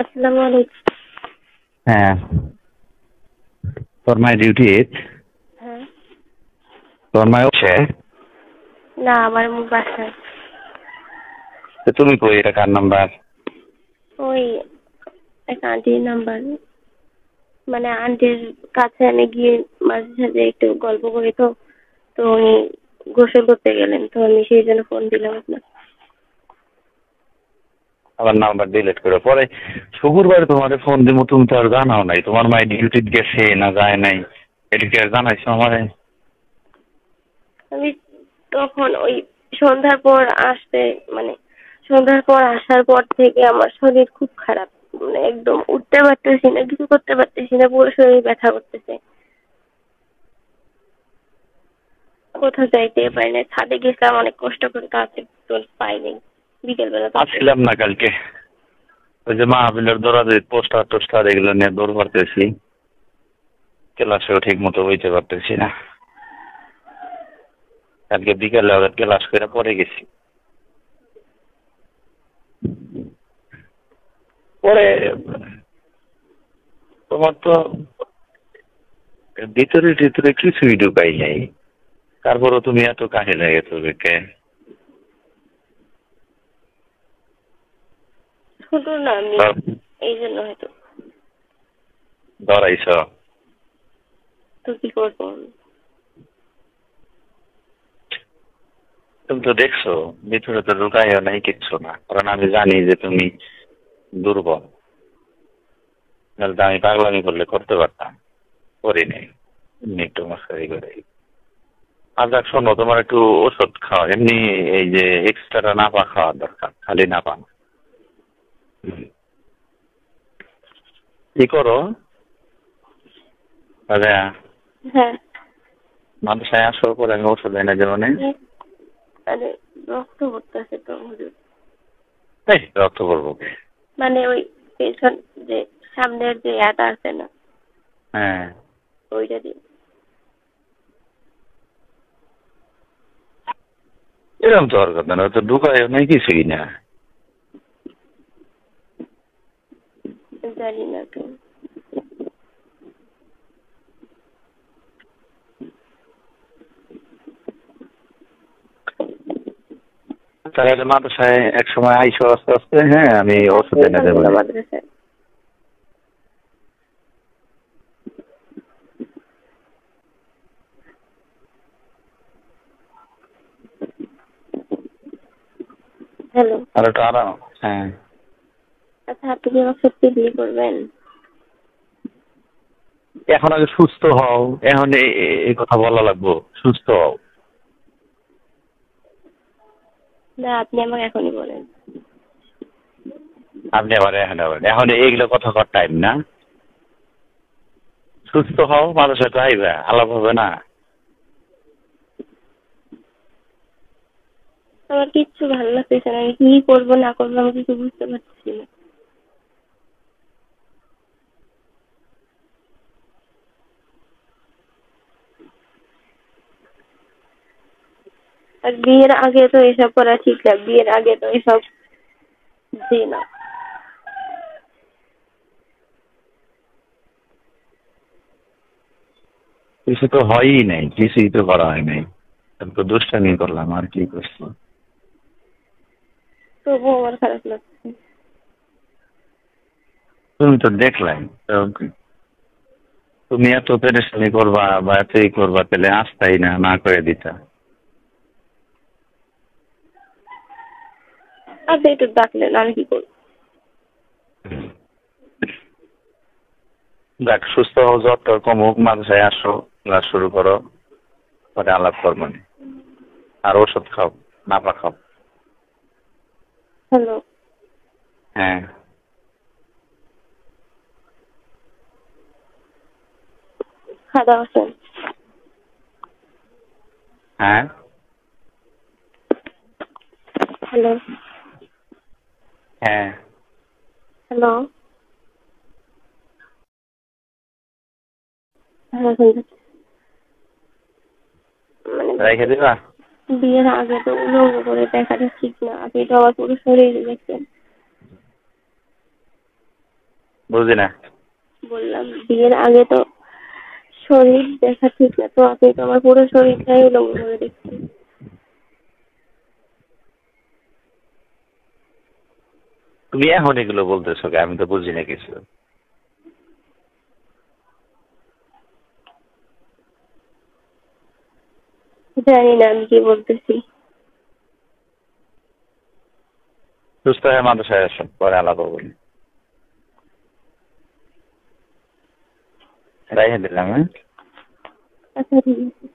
আসসালামু আলাইকুম। হ্যাঁ, তোর মায়ের ডিউটি হ্যাঁ। তোর মায় হচ্ছে না, আমার বাসায়। তুমি কই, এটা কার নাম্বার? ওই এক আন্টির নাম্বার। মানে আন্টির কাছে আমি গিয়ে মাঝে সাঝে একটু গল্প করি তো। তো উনি গোসল করতে গেলেন, তো আমি সেই জন্য ফোন দিলাম আপনার। আমার নাম্বার ডিলিট করে পরে শুক্রবার তোমার ফোন দিব, তুমি তো আর জানাও নাই তোমার মায়ের ডিউটি গেছে না যায় নাই, এটা কি আর জানাইছো আমারে? আমি তখন ওই সন্ধ্যার পর আসতে মানে সন্ধ্যার পর আসার পর থেকে আমার শরীর খুব খারাপ। মানে একদম উঠতে পারতেছি না, কিছু করতে পারতেছি না, পুরো শরীর ব্যথা করতেছে। কোথাও যাইতে পারি না, ছাদে গেছিলাম অনেক কষ্ট করে, কাছে তো পাইনি। বিকেলবেলা তো আসছিলাম না কালকে, ওই যে মাহফিলের দৌড়াদৌড়ি পোস্টার টোস্টার এগুলো নিয়ে দৌড় মারতেছি, ক্লাসেও ঠিক মতো বইতে পারতেছি না। কালকে বিকেলে ওদের ক্লাস করে পরে গেছি, পরে তোমার তো ভিতরে ভিতরে কিছুই ঢুকাই নাই, তারপরও তুমি এত কাছে লেগেছো কে? ছোট না আমি, এই জন্য হয়তো। ধরাইছ? তো কি করবো? তুমি তো দেখছো ভিতরে তো ঢুকাইও নাই কিচ্ছু না, কারণ আমি জানি যে তুমি দুর্বল। নাহলে তো আমি পাগলামি করলে করতে পারতাম, করি নাই, এমনি একটু মশারি করে। আর দেখ শোনো, তোমার একটু ওষুধ খাওয়া, এমনি এই যে এক্সট্রা নাপা খাওয়া দরকার, খালি নাপা না। কি করো? আরে হ্যাঁ। মাদ্রাসায় আসার পরে আমি ওষুধ এনে দেবো না? আরে রক্ত পড়তেছে তো হুজুর। এই রক্ত করবো কে? মানে ওই পেছন যে সামনের যে ইয়াটা আছে না, হ্যাঁ, ওইটা দিয়ে। এরকম তো আর কথা না, তো ঢুকাইও নাই কিছুই না। জানি না তো। তাহলে মাদ্রাসায় এক সময় আইসো আস্তে আস্তে, হ্যাঁ আমি ওষুধ এনে দেবো। মাদ্রাসায় হ্যালো। আর একটু আরাম। হ্যাঁ, আচ্ছা, আপনি কি আমার সত্যি বিয়ে করবেন? এখন আগে সুস্থ হও, এখন এই কথা বলা লাগবো, সুস্থ হও। না, আপনি আমাকে এখনই বলেন। আপনি আবার এখন এখন এইগুলো কথা কর টাইম না। সুস্থ হও, মাদ্রাসায় তো আইবা, আলাপ হবে না। আমার কিচ্ছু ভালো লাগতেছে না, আমি কি করবো না করবো আমি কিছু বুঝতে পারছি না। আর বিয়ের আগে তো এসব করা ঠিক না, বিয়ের আগে তো এসব জি না। কিছু তো হয়ই নাই, কিছুই তো করা হয় নাই, আমি তো দুষ্টামি করলাম, আর কি করছি? তবুও আমার খারাপ লাগছে। তুমি তো দেখলাই তো, তুমি এত পেরেশানি করবা বা এতই করবা, তাহলে আসতাই না, না করে দিতা। আপনি একটু ডাকলেন, আমি কি করবো? দেখ, সুস্থ হও, জ্বর কমুক, মাদ্রাসায় আসো, ক্লাস শুরু করো, পরে আলাপ করবো নি। আর ওষুধ খাও, নাপা খাও। হ্যালো। হ্যাঁ। খাওয়া দাওয়া আছেন? হ্যাঁ। হ্যালো। হ্যাঁ। হ্যালো। হ্যাঁ, শুনতে মানে রেখে দিবা? বিয়ের আগে তো উলঙ্গ করে দেখাটা ঠিক না, আপনি তো আমার পুরো শরীর দেখছেন। বুঝি না। বললাম বিয়ের আগে তো শরীর দেখা ঠিক না, তো আপনি তো আমার পুরো শরীরটাই উলঙ্গ করে দেখছেন। তুমি এখন এগুলো বলতেছো কে? আমি তো বুঝি না কিছু। জানি না আমি কি বলতেছি। সুস্থ হয়ে মাদ্রাসায় আসো, পরে আলাপ বলি। রাইহে দিলাম, হ্যাঁ। আচ্ছা ঠিক আছে।